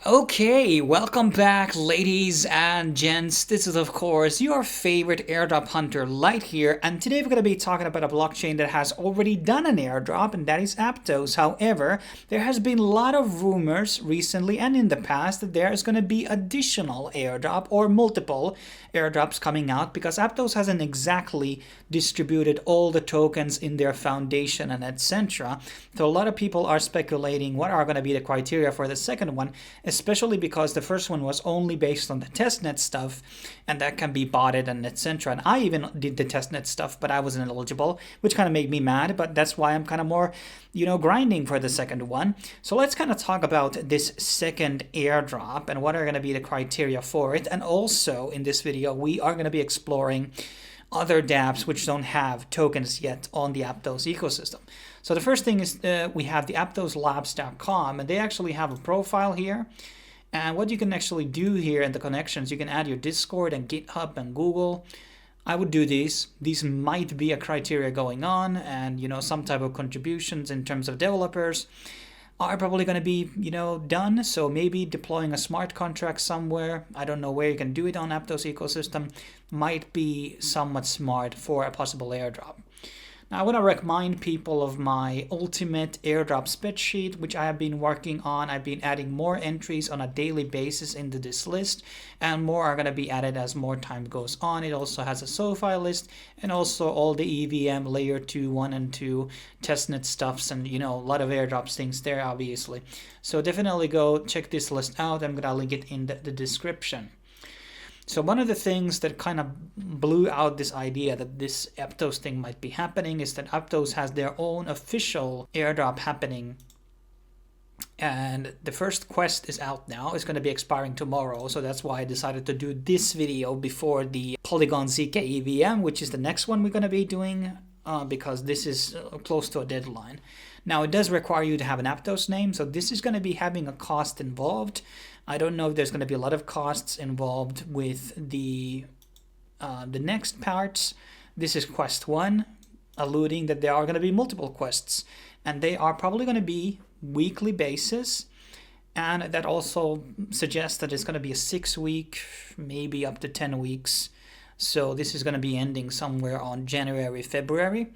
Okay, welcome back, ladies and gents. This is, of course, your favorite airdrop hunter, Light here, and today we're going to be talking about a blockchain that has already done an airdrop, and that is Aptos. However, there has been a lot of rumors recently and in the past that there is going to be additional airdrop or multiple airdrops coming out because Aptos hasn't exactly distributed all the tokens in their foundation and etc. So a lot of people are speculating what are going to be the criteria for the second one, especially because the first one was only based on the testnet stuff and that can be botted and etc. And I even did the testnet stuff, but I wasn't eligible, which kind of made me mad, but that's why I'm kind of more, grinding for the second one. So let's kind of talk about this second airdrop and what are going to be the criteria for it. And also in this video, we are going to be exploring other dApps which don't have tokens yet on the Aptos ecosystem. So the first thing is we have the AptosLabs.com, and they actually have a profile here. And what you can actually do here in the connections, you can add your Discord and GitHub and Google. I would do these. These might be a criteria going on, and some type of contributions in terms of developers are probably going to be done. So maybe deploying a smart contract somewhere, I don't know where you can do it on Aptos ecosystem, might be somewhat smart for a possible airdrop. Now I want to remind people of my ultimate airdrop spreadsheet, which I have been working on. I've been adding more entries on a daily basis into this list, and more are going to be added as more time goes on. It also has a SoFi list and also all the EVM layer 2, 1 and 2 testnet stuffs and a lot of airdrops things there obviously. So definitely go check this list out. I'm going to link it in the description. So one of the things that kind of blew out this idea that this Aptos thing might be happening is that Aptos has their own official airdrop happening. And the first quest is out now. It's going to be expiring tomorrow. So that's why I decided to do this video before the Polygon ZK EVM, which is the next one we're going to be doing because this is close to a deadline. Now it does require you to have an Aptos name. So this is going to be having a cost involved. I don't know if there's going to be a lot of costs involved with the next parts. This is quest 1, alluding that there are going to be multiple quests, and they are probably going to be weekly basis, and that also suggests that it's going to be a 6-week, maybe up to 10 weeks. So this is going to be ending somewhere on January, February,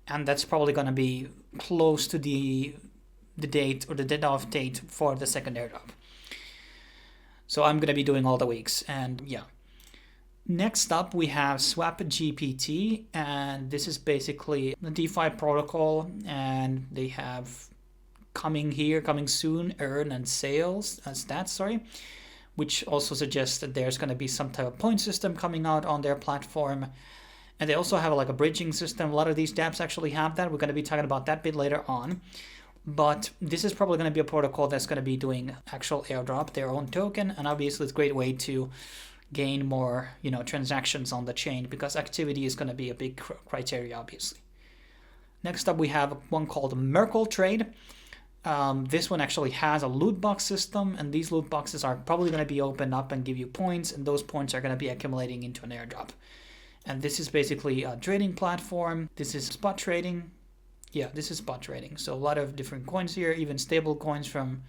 and that's probably going to be close to the date or the dead-off date for the second airdrop. So I'm going to be doing all the weeks, and yeah. Next up, we have Swap GPT, and this is basically the DeFi protocol, and they have coming soon, earn and stats, which also suggests that there's going to be some type of point system coming out on their platform. And they also have like a bridging system. A lot of these dApps actually have that. We're going to be talking about that bit later on. But this is probably going to be a protocol that's going to be doing actual airdrop, their own token, and obviously it's a great way to gain more, transactions on the chain because activity is going to be a big criteria, obviously. Next up, we have one called Merkel Trade. This one actually has a loot box system, and these loot boxes are probably going to be opened up and give you points, and those points are going to be accumulating into an airdrop. And this is basically a trading platform. This is spot trading. Yeah, this is spot trading. So a lot of different coins here, even stable coins from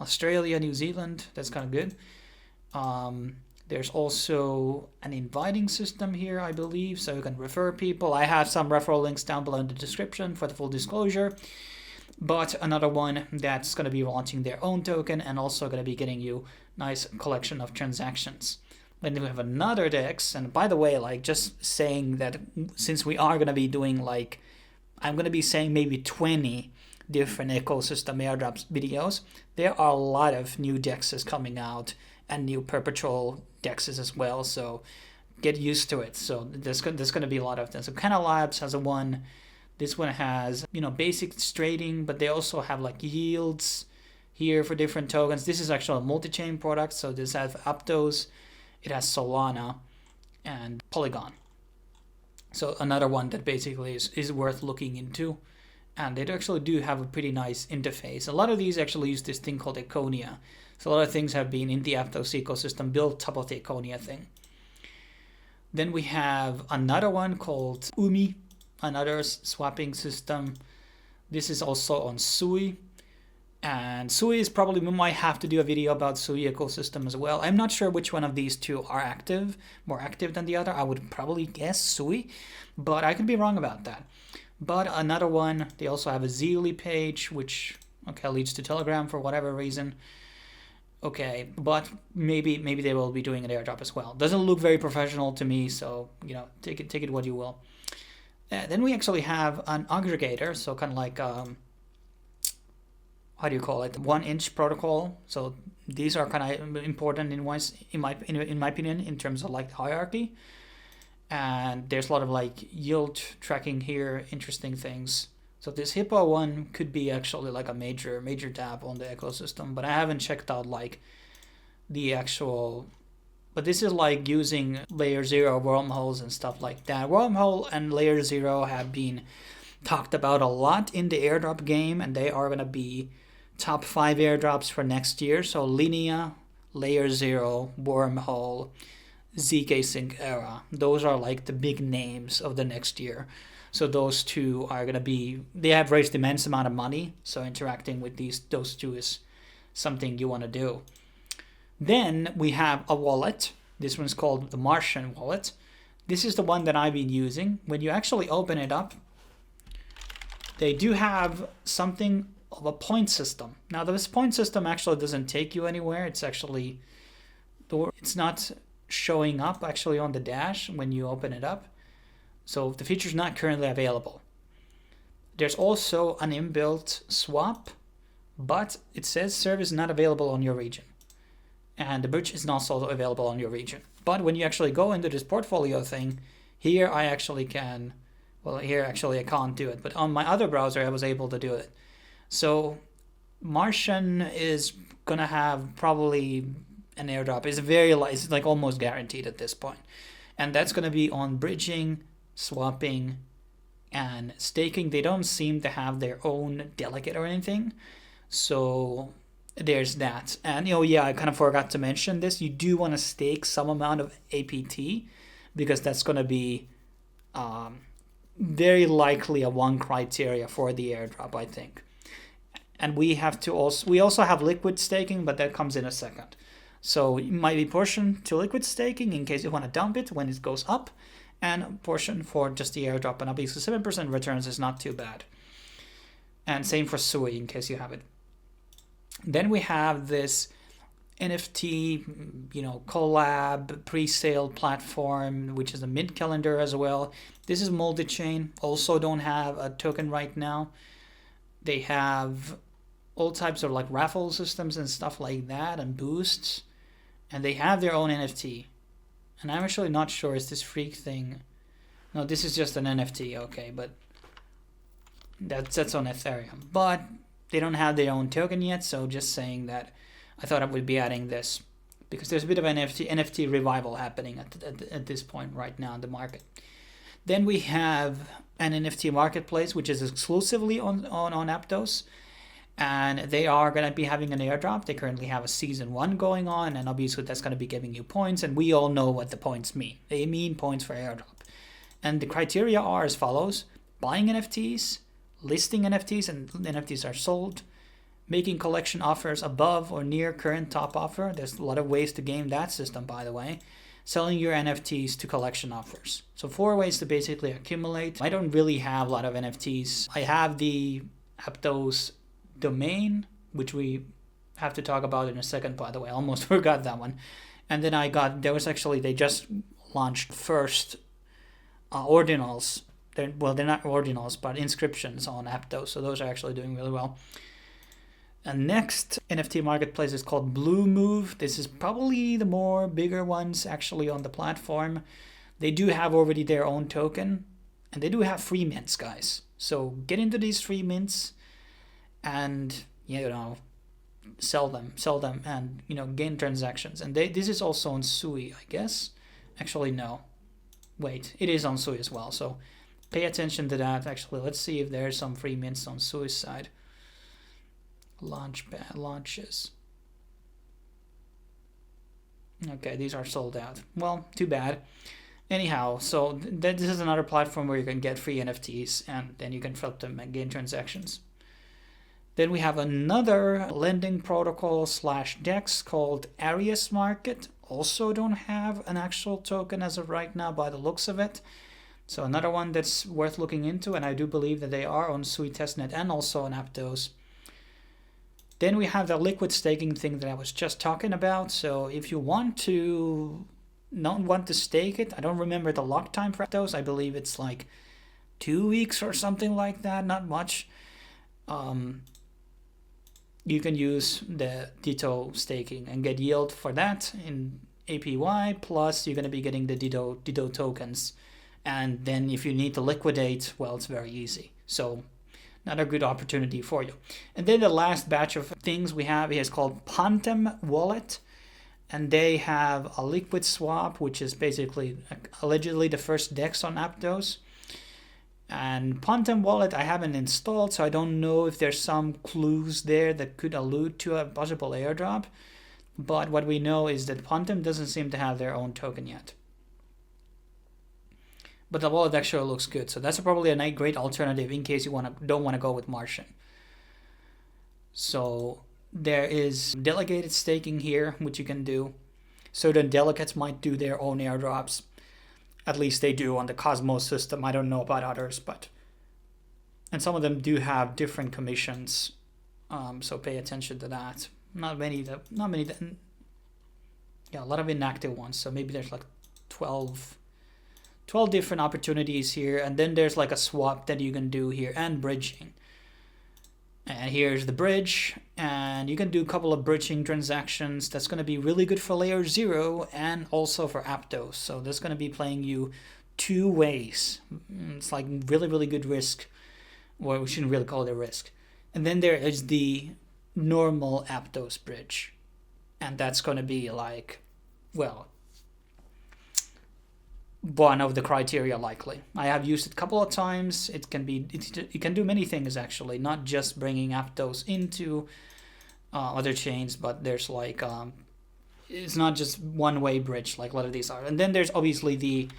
Australia, New Zealand. That's kind of good. There's also an inviting system here, I believe, so you can refer people. I have some referral links down below in the description for the full disclosure. But another one that's going to be launching their own token and also going to be getting you nice collection of transactions. Then we have another DEX. And by the way, just saying that since we are going to be doing I'm going to be saying maybe 20 different ecosystem airdrops videos. There are a lot of new DEXs coming out and new perpetual DEXs as well. So get used to it. So there's going to be a lot of them. So Aptos Labs has a one. This one has, basic trading, but they also have yields here for different tokens. This is actually a multi-chain product. So this has Aptos, it has Solana and Polygon. So another one that basically is worth looking into. And they actually do have a pretty nice interface. A lot of these actually use this thing called Iconia. So a lot of things have been in the Aptos ecosystem built top of the Iconia thing. Then we have another one called Umi, another swapping system. This is also on Sui. And Sui is probably, we might have to do a video about Sui ecosystem as well. I'm not sure which one of these two are active, more active than the other. I would probably guess Sui, but I could be wrong about that. But another one, they also have a Zeely page, which okay leads to Telegram for whatever reason. Okay, but maybe they will be doing an airdrop as well. Doesn't look very professional to me, so take it what you will. Then we actually have an aggregator, so kind of like how do you call it, 1-inch protocol. So these are kind of important in my opinion in terms of like hierarchy. And there's a lot of like yield tracking here, interesting things. So this Hippo one could be actually like a major dApp on the ecosystem, but I haven't checked out like the actual. But this is like using layer 0 wormholes and stuff like that. Wormhole and layer 0 have been talked about a lot in the airdrop game, and they are going to be top 5 airdrops for next year. So Linea, layer 0, wormhole, ZK Sync Era. Those are like the big names of the next year. So those two are going to be, they have raised immense amount of money. So interacting with those two is something you want to do. Then we have a wallet. This one's called the Martian wallet. This is the one that I've been using. When you actually open it up, they do have something of a point system. Now this point system actually doesn't take you anywhere. It's actually, it's not showing up actually on the dash when you open it up. So the feature is not currently available. There's also an inbuilt swap, but it says service not available on your region. And the bridge is not also available on your region. But when you actually go into this portfolio thing, here I actually can, well here actually I can't do it, but on my other browser I was able to do it. So Martian is gonna have probably an airdrop. It's like almost guaranteed at this point. And that's gonna be on bridging, swapping, and staking. They don't seem to have their own delegate or anything. So there's that. And I kind of forgot to mention this. You do want to stake some amount of APT because that's going to be very likely a one criteria for the airdrop, I think. And we also have liquid staking, but that comes in a second. So you might be portion to liquid staking in case you want to dump it when it goes up, and a portion for just the airdrop. And obviously 7% returns is not too bad. And same for Sui in case you have it. Then we have this NFT, collab pre-sale platform, which is a mint calendar as well. This is multi-chain. Also don't have a token right now. They have all types of like raffle systems and stuff like that and boosts. And they have their own NFT. And I'm actually not sure, is this freak thing? No, this is just an NFT, okay, but that's on Ethereum. But they don't have their own token yet, so just saying that I thought I would be adding this because there's a bit of an NFT revival happening at this point right now in the market. Then we have an NFT Marketplace, which is exclusively on Aptos, and they are going to be having an airdrop. They currently have a season 1 going on, and obviously that's going to be giving you points, and we all know what the points mean. They mean points for airdrop. And the criteria are as follows: buying NFTs, listing NFTs, and NFTs are sold, making collection offers above or near current top offer. There's a lot of ways to game that system, by the way. Selling your NFTs to collection offers. So 4 ways to basically accumulate. I don't really have a lot of NFTs. I have the Aptos Domain, which we have to talk about in a second, by the way. I almost forgot that one. And then they just launched first ordinals. They're not ordinals, but inscriptions on Aptos. So those are actually doing really well. And next NFT marketplace is called Bluemove. This is probably the more bigger ones actually on the platform. They do have already their own token, and they do have free mints, guys. So get into these free mints and sell them and gain transactions. And this is also on Sui, I guess. Actually, no. Wait, it is on Sui as well. So pay attention to that. Actually, let's see if there's some free mints on Sui's side. Launches. Okay, these are sold out. Well, too bad. Anyhow, so this is another platform where you can get free NFTs and then you can flip them and gain transactions. Then we have another lending protocol / DEX called Aras Market. Also don't have an actual token as of right now by the looks of it. So another one that's worth looking into, and I do believe that they are on Sui testnet and also on Aptos. Then we have the liquid staking thing that I was just talking about. So if you want to stake it, I don't remember the lock time for Aptos. I believe it's like 2 weeks or something like that, not much. You can use the Ditto staking and get yield for that in APY, plus you're going to be getting the Ditto tokens. And then if you need to liquidate, well, it's very easy. So another good opportunity for you. And then the last batch of things we have is called Ponum Wallet. And they have a liquid swap, which is basically allegedly the first DEX on Aptos. And Ponum Wallet I haven't installed, so I don't know if there's some clues there that could allude to a possible airdrop. But what we know is that Ponum doesn't seem to have their own token yet. But the wallet actually looks good, so that's probably a great alternative in case you don't want to go with Martian. So there is delegated staking here, which you can do. Certain delegates might do their own airdrops. At least they do on the Cosmos system. I don't know about others, and some of them do have different commissions. So pay attention to that. Not many. Yeah, a lot of inactive ones. So maybe there's like 12 different opportunities here, and then there's like a swap that you can do here and bridging. And here's the bridge, and you can do a couple of bridging transactions. That's going to be really good for layer 0 and also for Aptos. So that's going to be playing you 2 ways. It's like really, really good risk. Well, we shouldn't really call it a risk. And then there is the normal Aptos bridge. And that's going to be like, well, one of the criteria likely. I have used it a couple of times. It can do many things actually, not just bringing Aptos into other chains, but there's like it's not just one-way bridge like a lot of these are. And then there's obviously the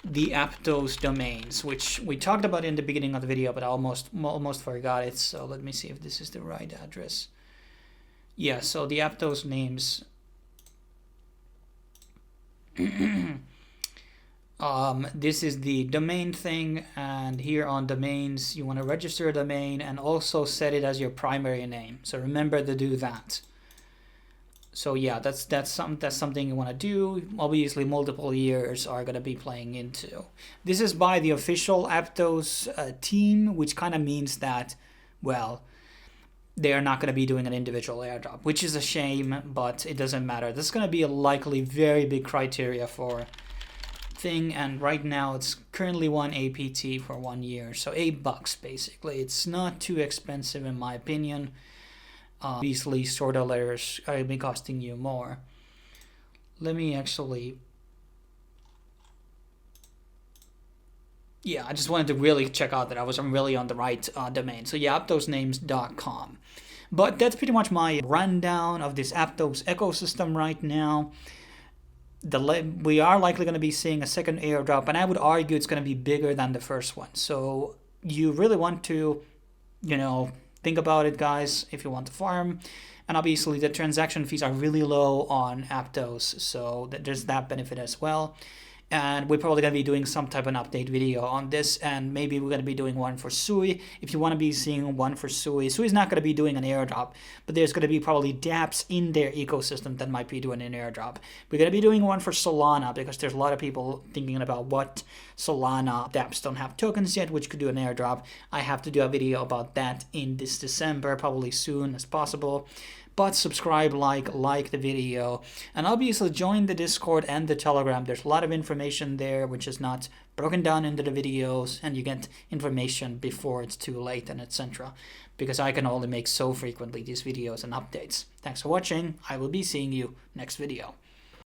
Aptos Domains, which we talked about in the beginning of the video, but I almost forgot it. So let me see if this is the right address. Yeah, so the Aptos names. This is the domain thing, and here on domains you want to register a domain and also set it as your primary name. So remember to do that. So yeah, that's something you want to do. Obviously multiple years are going to be playing into. This is by the official Aptos team, which kind of means that, well, they are not going to be doing an individual airdrop, which is a shame, but it doesn't matter. This is going to be a likely very big criteria for thing, and right now it's currently 1 APT for 1 year, so $8 basically. It's not too expensive in my opinion. Obviously sorter layers are going to be costing you more. Let me actually, yeah, I just wanted to really check out that I'm really on the right domain. So yeah, aptosnames.com. But that's pretty much my rundown of this Aptos ecosystem right now. We are likely going to be seeing a second airdrop, and I would argue it's going to be bigger than the first one. So you really want to, think about it, guys, if you want to farm. And obviously the transaction fees are really low on Aptos, so there's that benefit as well. And we're probably going to be doing some type of an update video on this, and maybe we're going to be doing one for Sui. If you want to be seeing one for Sui's not going to be doing an airdrop, but there's going to be probably Dapps in their ecosystem that might be doing an airdrop. We're going to be doing one for Solana, because there's a lot of people thinking about what Solana Dapps don't have tokens yet, which could do an airdrop. I have to do a video about that in this December, probably soon as possible. But subscribe, like the video, and obviously join the Discord and the Telegram. There's a lot of information there which is not broken down into the videos, and you get information before it's too late and etc. Because I can only make so frequently these videos and updates. Thanks for watching. I will be seeing you next video.